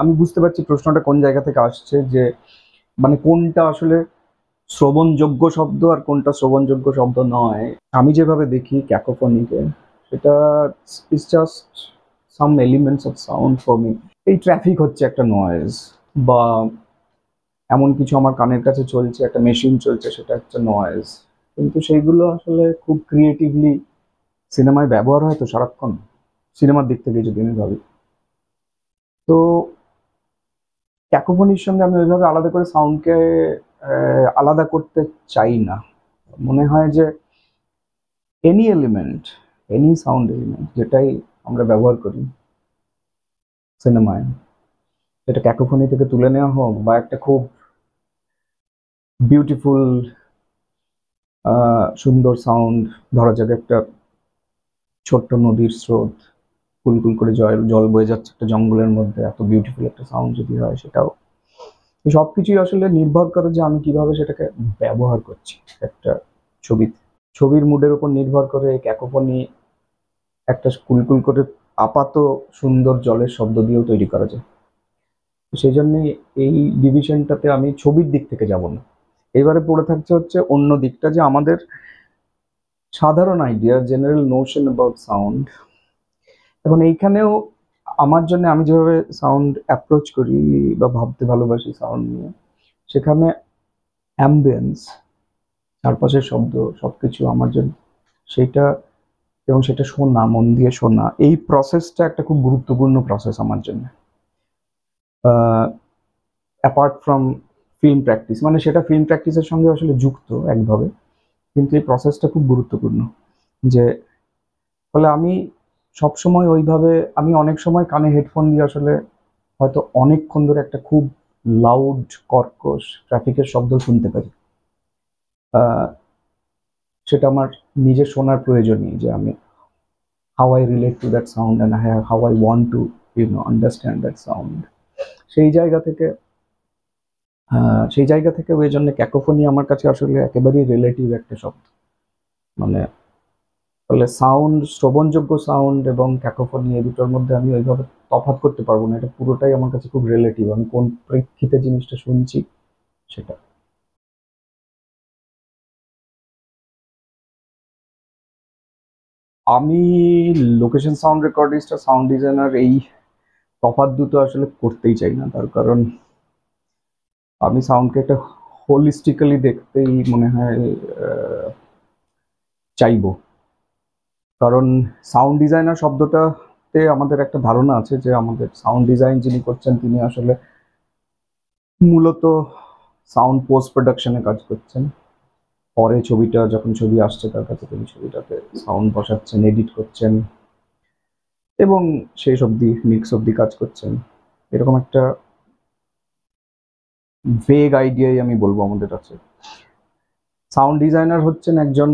আমি বুঝতে পারছি প্রশ্নটা কোন জায়গা থেকে আসছে, যে মানে কোনটা আসলে শ্রবণযোগ্য শব্দ আর কোনটা শ্রবণযোগ্য শব্দ নয়। আমি যেভাবে দেখি ক্যাকোফনিকে, সেটা is just some elements of sound for me. এই ট্রাফিক হচ্ছে একটা নয়েজ, বা এমন কিছু আমার কানের কাছে চলছে, একটা মেশিন চলছে, সেটা একটা নয়েজ। কিন্তু সেইগুলো আসলে খুব ক্রিয়েটিভলি সিনেমায় ব্যবহার হয় তো সারাক্ষণ, সিনেমার দিক থেকে যদি আমি ভাবি। তো ক্যাকোফনির সঙ্গে আমি ওইভাবে আলাদা করে সাউন্ডকে আলাদা করতে চাই না। মনে হয় যে any element, any sound element যেটাই আমরা ব্যবহার করি সিনেমায়, সেটা ক্যাকোফনি থেকে তুলে নেওয়া হোক বা একটা খুব বিউটিফুল সুন্দর সাউন্ড, ধরা যাক একটা ছোট্ট নদীর স্রোত কুলকুল করে জল বয়ে যাচ্ছে একটা জঙ্গলের মধ্যে, এত বিউটিফুল একটা সাউন্ড যদি হয়, সেটাও সবকিছুই আসলে নির্ভর করে যে আমি কিভাবে সেটাকে ব্যবহার করছি একটা ছবিতে। ছবির মুডের উপর নির্ভর করে ক্যাকোফনি একটা কুলকুল করে আপাত সুন্দর জলের শব্দ দিয়েও তৈরি করা যায়। সেই জন্যই এই ডিভিশনটাতে আমি ছবির দিক থেকে যাব না। এবারে পড়ে থাকছে হচ্ছে অন্য দিকটা, যে আমাদের সাধারণ idea, general Notion about sound. এখন এইখানেও আমার জন্য, আমি যেভাবে সাউন্ড অ্যাপ্রোচ করি বা ভাবতে ভালোবাসি সাউন্ড নিয়ে, সেখানে অ্যাম্বিয়েন্স, চারপাশের শব্দ সবকিছু আমার জন্য সেইটা, এবং সেটা শোনা, মন দিয়ে শোনা, এই প্রসেসটা একটা খুব গুরুত্বপূর্ণ প্রসেস আমার জন্য। অ্যাপার্ট ফ্রম ফিল্ম প্র্যাকটিস, মানে সেটা ফিল্ম প্র্যাকটিসের সঙ্গে আসলে যুক্ত একভাবে, কিন্তু এই প্রসেসটা খুব গুরুত্বপূর্ণ। যে ফলে আমি সবসময় ওইভাবে, আমি অনেক সময় কানে হেডফোন দিয়ে আসলে হয়তো অনেকক্ষণ ধরে একটা খুব লাউড কর্কশ ট্রাফিকের শব্দ শুনতে পারি। সেটা আমার নিজের শোনার প্রয়োজনই, যে আমি how I relate to that sound and how I want to understand that sound। সেই জায়গা থেকে ওই জন্য ক্যাকোফনি আমার কাছে আসলে একেবারেই রিলেটিভ একটা শব্দ। মানে ফলে সাউন্ড, শ্রবণযোগ্য সাউন্ড এবং ক্যাকোফনি, এই দুটোর মধ্যে আমি ওইভাবে তফাৎ করতে পারবো না। এটা পুরোটাই আমার কাছে খুব রিলেটিভ, আমি কোন প্রেক্ষিতে জিনিসটা শুনছি সেটা। আমি লোকেশন সাউন্ড রেকর্ডিস্ট আর সাউন্ড ডিজাইনার, এই তফাৎ দুটো আসলে করতেই চাই না। তার কারণ আমি সাউন্ডকে একটা হোলিস্টিক্যালি দেখতেই মনে হয় চাইবো। কারণ সাউন্ড ডিজাইনার শব্দটাতে আমাদের একটা ধারণা আছে যে আমাদের সাউন্ড ডিজাইন যিনি করছেন তিনি আসলে মূলত সাউন্ড পোস্ট প্রোডাকশনে কাজ করছেন। পরে ছবিটা, যখন ছবি আসছে তার কাছে, তিনি ছবিটাতে সাউন্ড বসাচ্ছেন, এডিট করছেন এবং শেষ অবধি মিক্স অবধি কাজ করছেন। এরকম একটা ভেগ আইডিয়াই আমি বলবো আমাদের আছে। সাউন্ড ডিজাইনার হচ্ছেন একজন,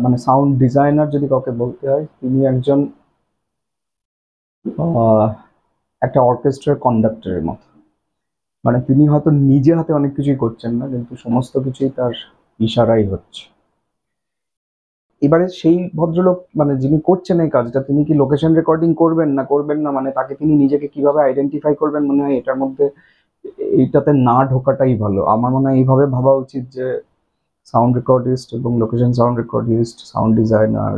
মানে সাউন্ড ডিজাইনার যদি কাউকে বলতে হয়, তিনি একজন একটা অর্কেস্ট্রার কন্ডাক্টরের মতো। মানে তিনি হয়তো নিজে হাতে অনেক কিছুই করছেন না, কিন্তু সমস্ত কিছুই তার ইশারাই হচ্ছে। এবারে সেই ভদ্রলোক, মানে যিনি করছেন এই কাজটা, তিনি কি লোকেশন রেকর্ডিং করবেন না, মানে তাকে তিনি নিজেকে কিভাবে আইডেন্টিফাই করবেন, মনে হয় এটার মধ্যে এইটাতে না ঢোকাটাই ভালো। আমার মনে হয় এইভাবে ভাবা উচিত যে সাউন্ড রেকর্ডিস্ট এবং location sound recordist, sound designer,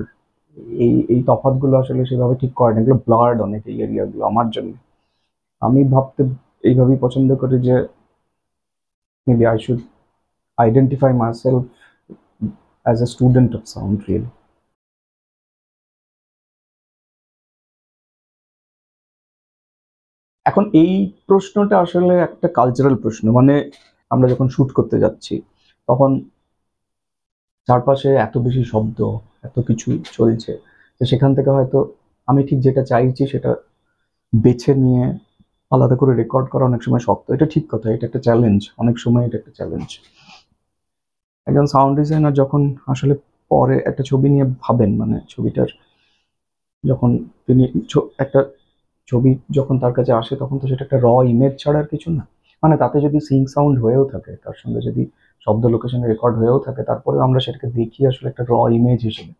এই তফাৎগুলো আসলে সেভাবে ঠিক করে না। এগুলো ব্লার্ড অনেক এই এরিয়াগুলো আমার জন্য। আমি ভাবতে এইভাবেই পছন্দ করি যে maybe I should identify myself as a student of sound really। এখন এই প্রশ্নটা আসলে একটা কালচারাল প্রশ্ন। মানে আমরা যখন শুট করতে যাচ্ছি তখন চারপাশে এত বেশি শব্দ, এত কিছু চলছে, তো সেখান থেকে হয়তো আমি ঠিক যেটা চাইছি সেটা বেছে নিয়ে আলাদা করে রেকর্ড করা অনেক সময় শক্ত। এটা ঠিক কথা, এটা একটা চ্যালেঞ্জ, অনেক সময় এটা একটা চ্যালেঞ্জ। একজন সাউন্ড ডিজাইনার যখন আসলে পরে একটা ছবি নিয়ে ভাবেন, মানে ছবিটার যখন তিনি একটা ছবি যখন তার কাছে আসে, তখন তো সেটা একটা র ইমেজ ছাড়া আর কিছু না। মানে তাতে যদি সিঙ্ক সাউন্ড হয়েও থাকে, তার সঙ্গে যদি শব্দ লোকেশনে রেকর্ড হয়েও থাকে, তারপরেও আমরা সেটাকে দেখি আসলে একটা র ইমেজ হিসেবে।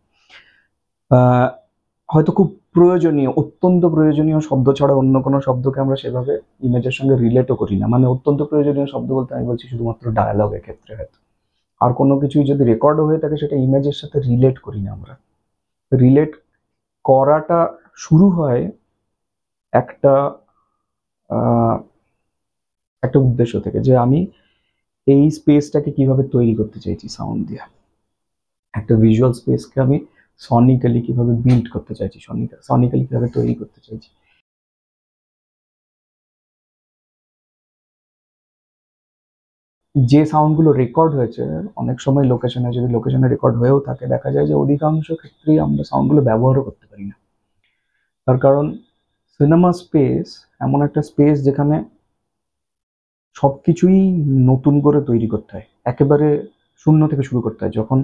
হয়তো খুব প্রয়োজনীয়, অত্যন্ত প্রয়োজনীয় শব্দ ছাড়া অন্য কোনো শব্দকে আমরা সেভাবে ইমেজের সঙ্গে রিলেটও করি না। মানে অত্যন্ত প্রয়োজনীয় শব্দ বলতে আমি বলছি শুধুমাত্র ডায়ালগের ক্ষেত্রে হয়তো। আর কোনো কিছুই যদি রেকর্ডও হয়ে থাকে সেটা ইমেজের সাথে রিলেট করি না আমরা। রিলেট করাটা শুরু হয় একটা একটা উদ্দেশ্য থেকে, যে আমি এই স্পেসটাকে কিভাবে তৈরি করতে চাইছি সাউন্ড দিয়ে, একটা ভিজুয়াল স্পেসকে আমি সনিক্যালি কিভাবে বিল্ড করতে চাইছি, সনিক্যালি কিভাবে তৈরি করতে চাইছি। যে সাউন্ডগুলো রেকর্ড হয়েছে অনেক সময় লোকেশনে, যদি লোকেশনে রেকর্ড হয়েও থাকে, দেখা যায় যে অধিকাংশ ক্ষেত্রেই আমরা সাউন্ডগুলো ব্যবহারও করতে পারি না। তার কারণ সিনেমা স্পেস এমন একটা স্পেস যেখানে সবকিছুই নতুন করে তৈরি করতে হয়, একেবারে শূন্য থেকে শুরু করতে হয়। যখন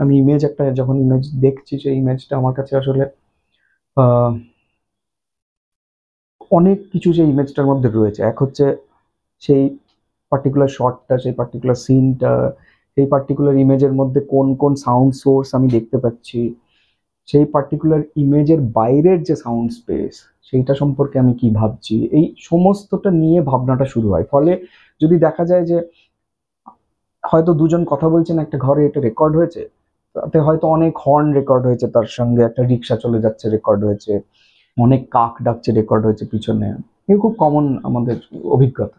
আমি ইমেজ যখন ইমেজ দেখছি, সেই ইমেজটা আমার কাছে আসলে অনেক কিছু সেই ইমেজটার মধ্যে রয়েছে। এক হচ্ছে সেই পার্টিকুলার শটটা, সেই পার্টিকুলার সিনটা, সেই পার্টিকুলার ইমেজের মধ্যে কোন কোন সাউন্ড সোর্স আমি দেখতে পাচ্ছি, সেই পার্টিকুলার ইমেজের বাইরের যে সাউন্ড স্পেস সেইটা সম্পর্কে আমি কি ভাবছি, এই সমস্তটা নিয়ে ভাবনাটা শুরু হয়। ফলে যদি দেখা যায় যে হয়তো দুজন কথা বলছেন একটা ঘরে, এটা রেকর্ড হয়েছে, তাতে হয়তো অনেক হর্ন রেকর্ড হয়েছে, তার সঙ্গে একটা রিক্সা চলে যাচ্ছে রেকর্ড হয়েছে, অনেক কাক ডাকছে রেকর্ড হয়েছে পিছনে, এই খুব কমন আমাদের অভিজ্ঞতা।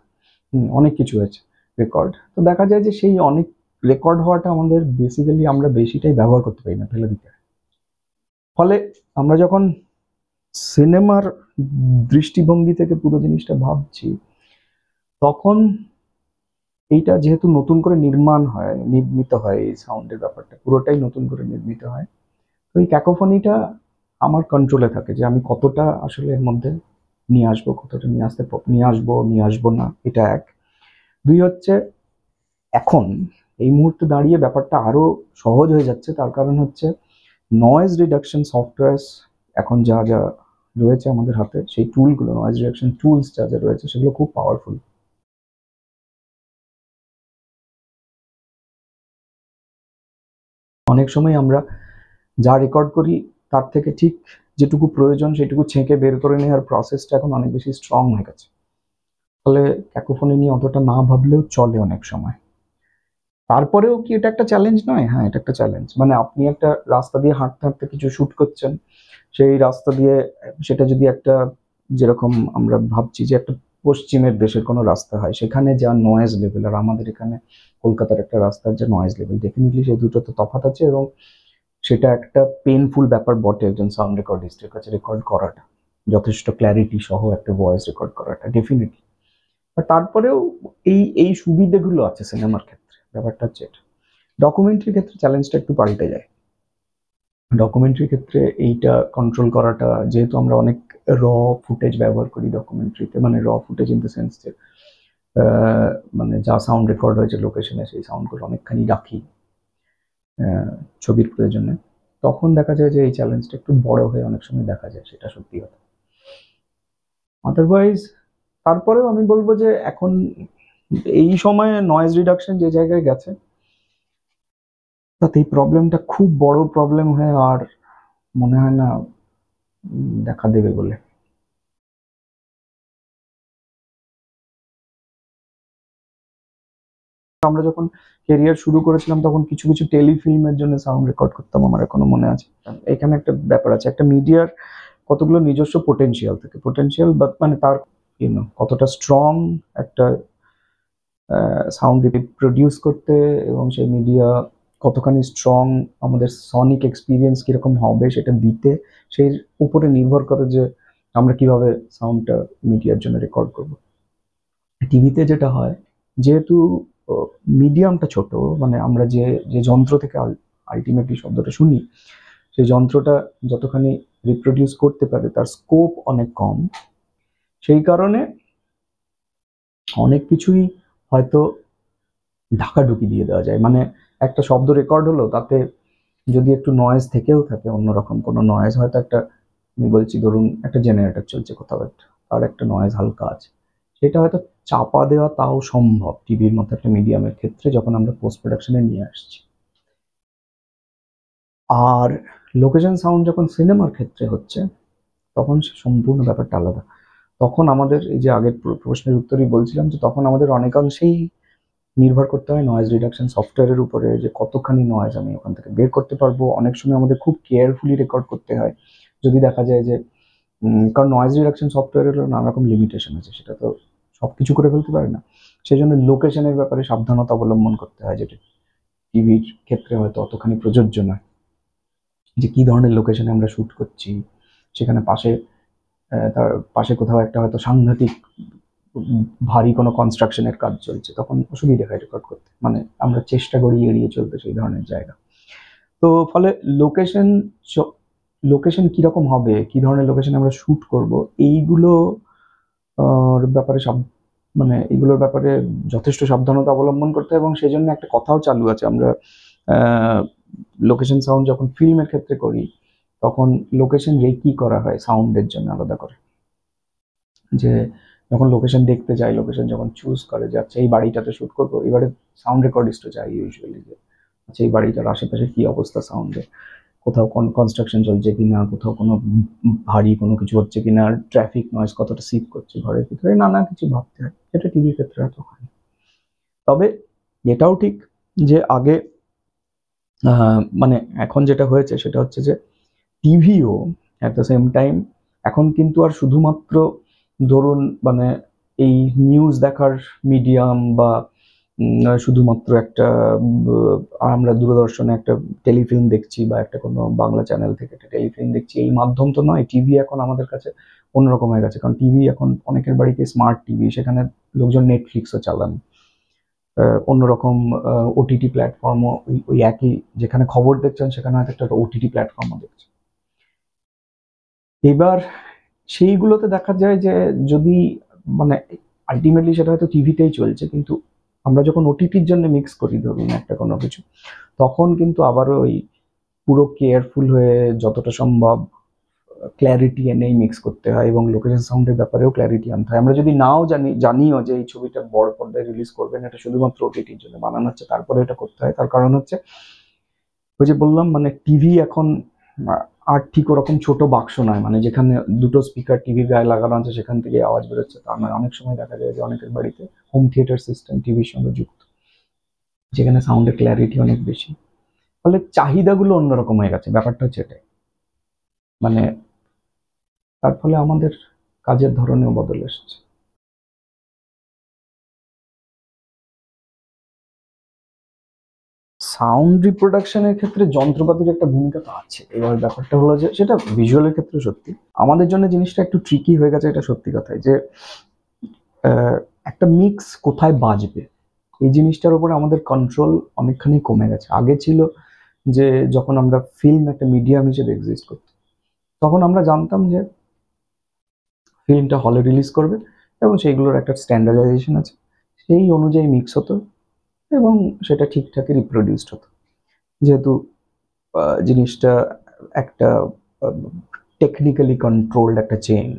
অনেক কিছু হয়েছে রেকর্ড। তো দেখা যায় যে সেই অনেক রেকর্ড হওয়াটা আমাদের বেসিক্যালি আমরা বেশিটাই ব্যবহার করতে পারি না, ফেলে দিতে হয়। ফলে আমরা যখন সিনেমার দৃষ্টিভঙ্গি থেকে পুরো জিনিসটা ভাবছি, তখন এইটা যেহেতু নতুন করে নির্মিত হয়, এই সাউন্ডের ব্যাপারটা পুরোটাই নতুন করে নির্মিত হয়। তো এই ক্যাকোফনিটা আমার কন্ট্রোলে থাকে, যে আমি কতটা আসলে এর মধ্যে নিয়ে আসবো, কতটা নিয়ে আসবো না, এটা এক। দুই হচ্ছে, এখন এই মুহূর্তে দাঁড়িয়ে ব্যাপারটা আরো সহজ হয়ে যাচ্ছে। তার কারণ হচ্ছে নয়েজ রিডাকশন সফটওয়্যার এখন যা যা রয়েছে আমাদের হাতে, সেই টুলগুলো, নয়েজ রিডাকশন টুলস যা যা রয়েছে, সেগুলো খুব পাওয়ারফুল। অনেক সময় আমরা যা রেকর্ড করি তার থেকে ঠিক যেটুকু প্রয়োজন সেটুকু ছেঁকে বের করে নেওয়ার প্রসেসটা এখন অনেক বেশি স্ট্রং হয়ে গেছে। ফলে ক্যাকোফোনি নিয়ে অতটা না ভাবলেও চলে অনেক সময়। তারপরেও কি এটা একটা চ্যালেঞ্জ নয়? হ্যাঁ, এটা একটা চ্যালেঞ্জ। মানে আপনি একটা রাস্তা দিয়ে হাঁটতে হাঁটতে কিছু শুট করছেন, সেই রাস্তা দিয়ে, সেটা যদি একটা, যেরকম আমরা ভাবছি যে একটা পশ্চিমের দেশের কোনো রাস্তা হয়, সেখানে যা নয়েজ লেভেল, আর আমাদের এখানে কলকাতার একটা রাস্তার যে নয়েজ লেভেল, ডেফিনেটলি সেই দুটো তো তফাৎ আছে। এবং সেটা একটা পেইনফুল ব্যাপার বটে একজন সাউন্ড রেকর্ডিস্টের কাছে রেকর্ড করাটা, যথেষ্ট ক্ল্যারিটি সহ একটা ভয়েস রেকর্ড করাটা, ডেফিনেটলি। তারপরেও এই এই সুবিধেগুলো আছে সিনেমার ক্ষেত্রে। ব্যাপারটা হচ্ছে এটা। ডকুমেন্টারির ক্ষেত্রে চ্যালেঞ্জটা একটু পাল্টে যায়। ডকুমেন্টারির ক্ষেত্রে এইটা কন্ট্রোল করাটা, যেহেতু আমরা অনেক র ফুটেজ ব্যবহার করি ডকুমেন্টারিতে, মানে র ফুটেজ ইন দ্য সেন্স যে মানে যা সাউন্ড রেকর্ড হয়েছে লোকেশনে, সেই সাউন্ডগুলো অনেকখানি রাখি ছবির প্রয়োজনে, তখন দেখা যায় যে এই চ্যালেঞ্জটা একটু বড় হয়ে অনেক সময় দেখা যায়, সেটা সত্যি কথা। আদারওয়াইজ তারপরেও আমি বলবো যে এখন এই সময়ে নয়েজ রিডাকশন যে জায়গায় গেছে, তাতে এই প্রবলেমটা খুব বড় প্রবলেম হয়ে আর মনে হয় না দেখা দেবে বলে। আমরা যখন কেরিয়ার শুরু করেছিলাম তখন কিছু কিছু টেলিফিল্মের জন্য সাউন্ড রেকর্ড করতাম, আমার এখনো মনে আছে। এখানে একটা ব্যাপার আছে, একটা মিডিয়ার কতগুলো নিজস্ব পোটেনশিয়াল থাকে, পোটেনশিয়াল বা মানে তার কতটা স্ট্রং একটা সাউন্ড প্রডিউস করতে, এবং সেই মিডিয়া কতখানি স্ট্রং, আমাদের সনিক এক্সপিরিয়েন্স কিরকম হবে সেটা দিতে, সেই উপরে নির্ভর করে যে আমরা কিভাবে সাউন্ডটা মিডিয়ার জন্য রেকর্ড করব। টিভিতে যেটা হয়, যেহেতু মিডিয়ামটা ছোট, মানে আমরা যে যে যন্ত্র থেকে আলটিমেটলি শব্দটা শুনি, সেই যন্ত্রটা যতখানি রিপ্রোডিউস করতে পারে তার স্কোপ অনেক কম। সেই কারণে অনেক কিছুই হয়তো ঢাকাঢুকি দিয়ে দেওয়া যায়। মানে একটা শব্দ রেকর্ড হলো, তাতে যদি একটু নয়েজ থেকেও থাকে, অন্যরকম কোনো নয়েজ, হয়তো একটা, আমি বলছি ধরুন একটা জেনারেটর চলছে কোথাও একটা, আর একটা নয়েজ হালকা আছে, সেটা হয়তো চাপা দেওয়া তাও সম্ভব টিভির মতো একটা মিডিয়ামের ক্ষেত্রে, যখন আমরা পোস্ট প্রোডাকশনে নিয়ে আসছি। আর লোকেশন সাউন্ড যখন সিনেমার ক্ষেত্রে হচ্ছে তখন সে সম্পূর্ণ ব্যাপারটা আলাদা। তখন আমাদের এই যে আগের প্রশ্নের উত্তরই বলছিলাম যে তখন আমাদের অনেকাংশেই নির্ভর করতে হয় নয়েজ রিডাকশন সফটওয়্যারের উপরে, যে কতখানি নয়েজ আমি ওখান থেকে বের করতে পারবো। অনেক সময় আমাদের খুব কেয়ারফুলি রেকর্ড করতে হয় যদি দেখা যায় যে কারণ নয়েজ রিডাকশন সফটওয়্যারেরও নানা রকম লিমিটেশন আছে, সেটা তো সব কিছু করে ফেলতে পারে না। সেই জন্য লোকেশনের ব্যাপারে সাবধানতা অবলম্বন করতে হয়, যেটা টিভির ক্ষেত্রে হয়তো অতখানি প্রযোজ্য নয়। যে কি ধরনের লোকেশনে আমরা শ্যুট করছি, সেখানে পাশে তার পাশে কোথাও একটা হয়তো সাংঘাতিক ভারী কোনো কনস্ট্রাকশনের কাজ চলছে, তখন অসুবিধা হয় রেকর্ড করতে, মানে আমরা চেষ্টা করি এড়িয়ে চলতে সেই ধরনের জায়গা। তো ফলে লোকেশন লোকেশন কিরকম হবে, কি ধরনের লোকেশন আমরা শ্যুট করব, এইগুলো ব্যাপারে মানে এগুলোর ব্যাপারে যথেষ্ট সাবধানতা অবলম্বন করতে হয়। এবং সেই জন্য একটা কথাও চালু আছে, আমরা লোকেশন সাউন্ড যখন ফিল্মের ক্ষেত্রে করি তখন লোকেশন রেকি করা হয় সাউন্ডের জন্য আলাদা করে। যে যখন লোকেশন দেখতে যাই, লোকেশন যখন চুজ করে যে আচ্ছা এই বাড়িটাতে শ্যুট করবো, এবারে সাউন্ড রেকর্ডিস্টও চাই ইউজুয়ালি যে আচ্ছা এই বাড়িটার আশেপাশে কি অবস্থা সাউন্ডে, কোথাও কোন কনস্ট্রাকশন চলছে কিনা, কোথাও কোনো ভারী কোনো কিছু হচ্ছে কিনা, ট্রাফিক নয়েজ কতটা সিপ করছে ঘরের ভিতরে, নানা কিছু ভাবতে হয়, যেটা টিভির ক্ষেত্রে হয়তো হয়। তবে এটাও ঠিক যে আগে মানে এখন যেটা হয়েছে সেটা হচ্ছে যে টিভিও অ্যাট দ্য সেম টাইম এখন কিন্তু আর শুধুমাত্র ধরুন মানে এই নিউজ দেখার মিডিয়াম বা শুধুমাত্র একটা আমরা দূরদর্শনে একটা টেলিফিল্ম দেখছি বা একটা কোনো বাংলা চ্যানেল থেকে একটা টেলিফিল্ম দেখছি, এই মাধ্যম তো নয়। টিভি এখন আমাদের কাছে অন্যরকম হয়ে গেছে, কারণ টিভি এখন অনেকের বাড়িতে স্মার্ট টিভি, সেখানে লোকজন নেটফ্লিক্সও চালান, অন্যরকম ওটিটি প্ল্যাটফর্মও ওই একই, যেখানে খবর দেখছেন সেখানে হয়তো একটা ওটিটি প্ল্যাটফর্মও দেখছেন। এবার সেইগুলোতে দেখা যায় যে যদি মানে আলটিমেটলি সেটা হয়তো টিভিতেই চলছে, কিন্তু আমরা যখন ওটিটির জন্য মিক্স করি ধরুন একটা কোনো কিছু, তখন কিন্তু আবারও ওই পুরো কেয়ারফুল হয়ে যতটা সম্ভব ক্ল্যারিটি এনেই মিক্স করতে হয় এবং লোকেশন সাউন্ডের ব্যাপারেও ক্ল্যারিটি আনতে হয়। আমরা যদি নাও জানিও যে এই ছবিটা বড় পর্দায় রিলিজ করবেন, এটা শুধুমাত্র ওটিটির জন্য বানানো হচ্ছে, তারপরে এটা করতে হয়। তার কারণ হচ্ছে ওই যে বললাম মানে টিভি এখন আর ঠিক ওরকম ছোট বাক্স নয়, মানে যেখানে দুটো স্পিকার টিভির গায়ে লাগানো আছে সেখান থেকে আওয়াজ বেরোচ্ছে তা নয়। অনেক সময় দেখা যায় যে অনেকের বাড়িতে হোম থিয়েটার সিস্টেম টিভির সঙ্গে যুক্ত, যেখানে সাউন্ডের ক্ল্যারিটি অনেক বেশি। ফলে চাহিদাগুলো অন্যরকম হয়ে গেছে, ব্যাপারটা হচ্ছে এটাই। মানে তার ফলে আমাদের কাজের ধরনেও বদল এসেছে। সাউন্ড রিপ্রোডাকশনের ক্ষেত্রে যন্ত্রপাতির একটা ভূমিকা তো আছে। এবার ব্যাপারটা হলো যে সেটা ভিজুয়ালের ক্ষেত্রে সত্যি আমাদের জন্য জিনিসটা একটু ট্রিকি হয়ে গেছে, এটা সত্যি কথাই, যে একটা মিক্স কোথায় বাজবে এই জিনিসটার উপরে আমাদের কন্ট্রোল অনেকখানি কমে গেছে। আগে ছিল যে যখন আমরা ফিল্ম একটা মিডিয়াম হিসেবে এক্সিস্ট করতাম, তখন আমরা জানতাম যে ফিল্মটা হলে রিলিজ করবে এবং সেইগুলোর একটা স্ট্যান্ডার্ডাইজেশন আছে, সেই অনুযায়ী মিক্স হতো এবং সেটা ঠিকঠাকই রিপ্রোডিউসড হতো। যেহেতু জিনিসটা একটা টেকনিক্যালি কন্ট্রোলড একটা চেইন,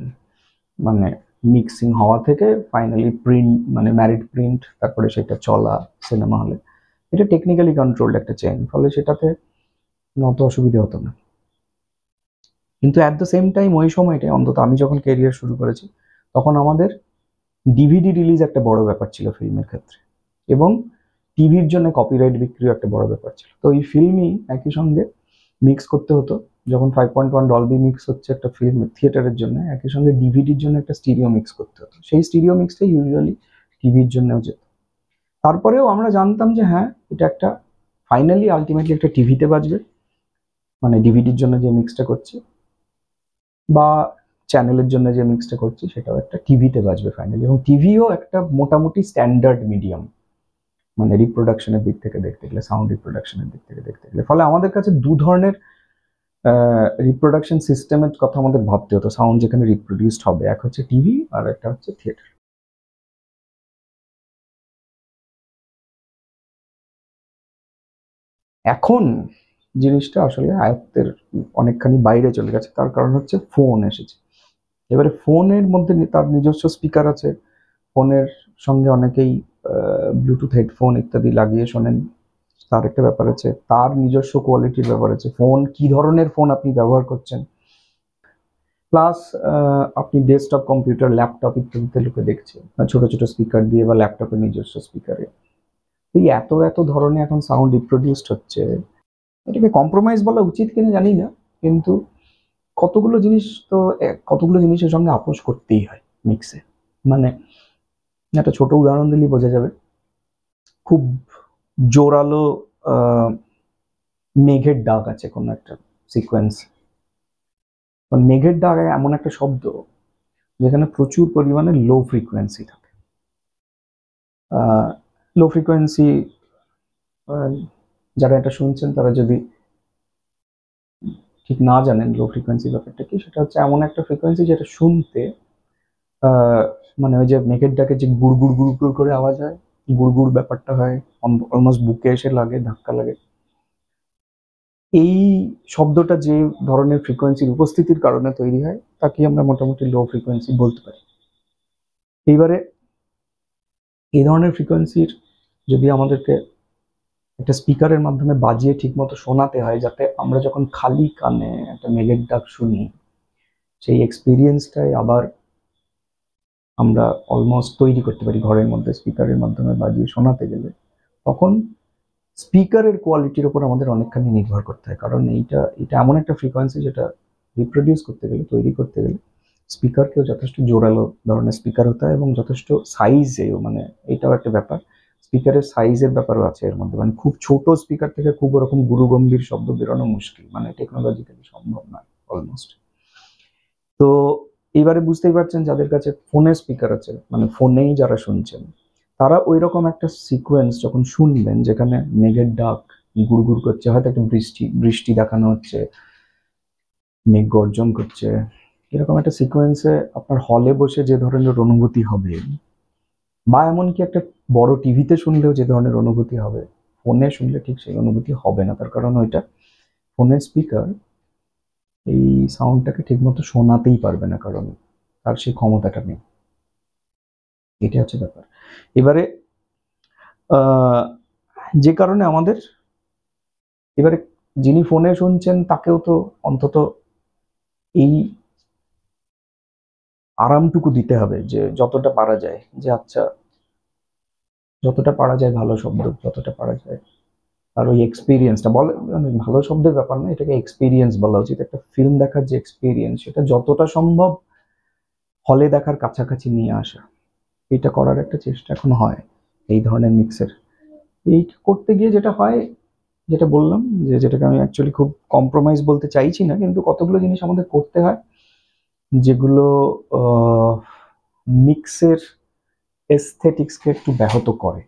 মানে মিক্সিং হওয়া থেকে ফাইনালি প্রিন্ট মানে ম্যারিড প্রিন্ট, তারপরে সেটা চলা সিনেমা হলে, এটা টেকনিক্যালি কন্ট্রোলড একটা চেইন, ফলে সেটাতে অত অসুবিধা হতো না। কিন্তু অ্যাট দ্য সেম টাইম ওই সময়টায় অন্তত আমি যখন ক্যারিয়ার শুরু করেছি তখন আমাদের ডিভিডি রিলিজ একটা বড় ব্যাপার ছিল ফিল্মের ক্ষেত্রে, এবং টিভির জন্য কপিরাইট বিক্রিও একটা বড় ব্যাপার ছিল। তো এই ফিল্মই একই সঙ্গে মিক্স করতে হতো। যখন 5.1 ডলবি মিক্স হচ্ছে একটা ফিল্ম থিয়েটারের জন্য, একই সঙ্গে ডিভিডির জন্য একটা স্টিরিও মিক্স করতে হতো। সেই স্টিরিও মিক্সটাই ইউজুয়ালি টিভির জন্যও যেত। তারপরেও আমরা জানতাম যে হ্যাঁ এটা একটা ফাইনালি আলটিমেটলি একটা টিভিতে বাজবে, মানে ডিভিডির জন্য যে মিক্সটা করছি বা চ্যানেলের জন্য যে মিক্সটা করছি সেটাও একটা টিভিতে বাজবে ফাইনালি। এবং টিভিও একটা মোটামুটি স্ট্যান্ডার্ড মিডিয়াম, মানে রিপ্রোডাকশনের দিক থেকে দেখতে গেলে, সাউন্ড রিপ্রোডাকশনের দিক থেকে দেখতে গেলে। ফলে আমাদের কাছে দু ধরনের রিপ্রোডাকশন সিস্টেমের কথা আমাদের ভাবতে হতো সাউন্ড যেখানে রিপ্রোডিউসড হবে, এক হচ্ছে টিভি আর একটা হচ্ছে থিয়েটার। এখন জিনিসটা আসলে আয়ত্তের অনেকখানি বাইরে চলে গেছে, তার কারণ হচ্ছে ফোন এসেছে। এবারে ফোনের মধ্যে তার নিজস্ব স্পিকার আছে, ফোনের সঙ্গে অনেকেই ব্লুটুথ হেডফোন ইত্যাদি লাগিয়ে শোনেন, তার একটা ব্যাপার আছে, তার নিজস্ব কোয়ালিটির ব্যাপার আছে, ফোন কি ধরনের ফোন আপনি ব্যবহার করছেন, প্লাস আপনি ডেস্কটপ কম্পিউটার ল্যাপটপ ইত্যাদিতে লোকে দেখছে ছোট ছোট স্পিকার দিয়ে বা ল্যাপটপের নিজস্ব স্পিকারে, এই এত এত ধরনের এখন সাউন্ড রিপ্রোডিউসড হচ্ছে, এটাকে কম্প্রোমাইজ বলা উচিত কিনা জানি না, কিন্তু কতগুলো জিনিস তো কতগুলো জিনিসের সঙ্গে আপোষ করতেই হয় মিক্সে। মানে একটা ছোট উদাহরণ দিলেই বোঝা যাবে, খুব জোরালো মেঘের ডাক আছে কোনো একটা সিকোয়েন্স, মেঘের ডাক এমন একটা শব্দ যেখানে প্রচুর পরিমাণে লো ফ্রিকোয়েন্সি থাকে। লো ফ্রিকোয়েন্সি যারা এটা শুনছেন তারা যদি ঠিক না জানেন লো ফ্রিকোয়েন্সি ব্যাপারটা কি, সেটা হচ্ছে এমন একটা ফ্রিকোয়েন্সি যেটা শুনতে মানে ওই যে মেঘের ডাকে যে গুড় গুড় গুড় গুড় করে আওয়াজ হয়, গুড় গুড় ব্যাপারটা হয়, অলমোস্ট বুকে এসে লাগে, ধাক্কা লাগে। এই শব্দটা যে ধরনের ফ্রিকোয়েন্সির উপস্থিতির কারণে তৈরি হয় তাকে আমরা মোটামুটি লো ফ্রিকোয়েন্সি বলতে পারি। এইবারে এই ধরনের ফ্রিকোয়েন্সির যদি আমাদেরকে একটা স্পিকারের মাধ্যমে বাজিয়ে ঠিকমতো শোনাতে হয়, যাতে আমরা যখন খালি কানে একটা মেঘের ডাক শুনি সেই এক্সপিরিয়েন্সটাই আবার আমরা অলমোস্ট তৈরি করতে পারি ঘরের মধ্যে স্পিকারের মাধ্যমে বাজিয়ে শোনাতে গেলে, তখন স্পিকারের কোয়ালিটির উপর আমাদের অনেকখানি নির্ভর করতে হয়। কারণ এটা এমন একটা ফ্রিকোয়েন্সি যেটা রিপ্রোডিউস করতে গেলে, তৈরি করতে গেলে স্পিকারকেও যথেষ্ট জোরালো ধরনের স্পিকার হতে হয় এবং যথেষ্ট সাইজেও, মানে এটাও একটা ব্যাপার, স্পিকারের সাইজের ব্যাপারও আছে এর মধ্যে। মানে খুব ছোট স্পিকার থেকে খুব ওরকম গুরুগম্ভীর শব্দ বেরোনো মুশকিল, মানে টেকনোলজিক্যালি সম্ভব নয় অলমোস্ট। তো এবারে বুঝতেই পারছেন যাদের কাছে ফোনের স্পিকার আছে, মানে ফোনেই যারা শুনছেন, তারা ওই রকম একটা সিকোয়েন্স যখন শুনবেন যেখানে মেঘের ডাক গুড়গুড় করছে, হয়তো একটা বৃষ্টি বৃষ্টি দেখানো হচ্ছে, মেঘ গর্জন করছে, এরকম একটা সিকোয়েন্সে আপনার হলে বসে যে ধরনের অনুভূতি হবে, বা এমনকি একটা বড় টিভিতে শুনলেও যে ধরনের অনুভূতি হবে, ফোনে শুনলে ঠিক সেই অনুভূতি হবে না। তার কারণ ওইটা ফোনের স্পিকার এই সাউন্ডটাকে ঠিকমতো শোনাতেই পারবে না, কারণ তার সেই ক্ষমতাটা নেই। এটা হচ্ছে ব্যাপার। এবারে যে কারণে আমাদের এবারে যিনি ফোনে শুনছেন তাকেও তো অন্তত এই আরামটুকু দিতে হবে যে যতটা পারা যায়, যে আচ্ছা যতটা পারা যায় ভালো শব্দ, যতটা পারা যায় আর ওই এক্সপিরিয়েন্সটা বলে, মানে ভালো শব্দের ব্যাপার না, এটাকে এক্সপিরিয়েন্স বলা উচিত। একটা ফিল্ম দেখার যে এক্সপিরিয়েন্স সেটা যতটা সম্ভব হলে দেখার কাছাকাছি নিয়ে আসা, এটা করার একটা চেষ্টা এখন হয় এই ধরনের মিক্সের। এই করতে গিয়ে যেটা হয়, যেটা বললাম, যে যেটাকে আমি অ্যাকচুয়ালি খুব কম্প্রোমাইজ বলতে চাইছি না, কিন্তু কতগুলো জিনিস আমাদের করতে হয় যেগুলো মিক্সের এস্থেটিক্সকে একটু ব্যাহত করে।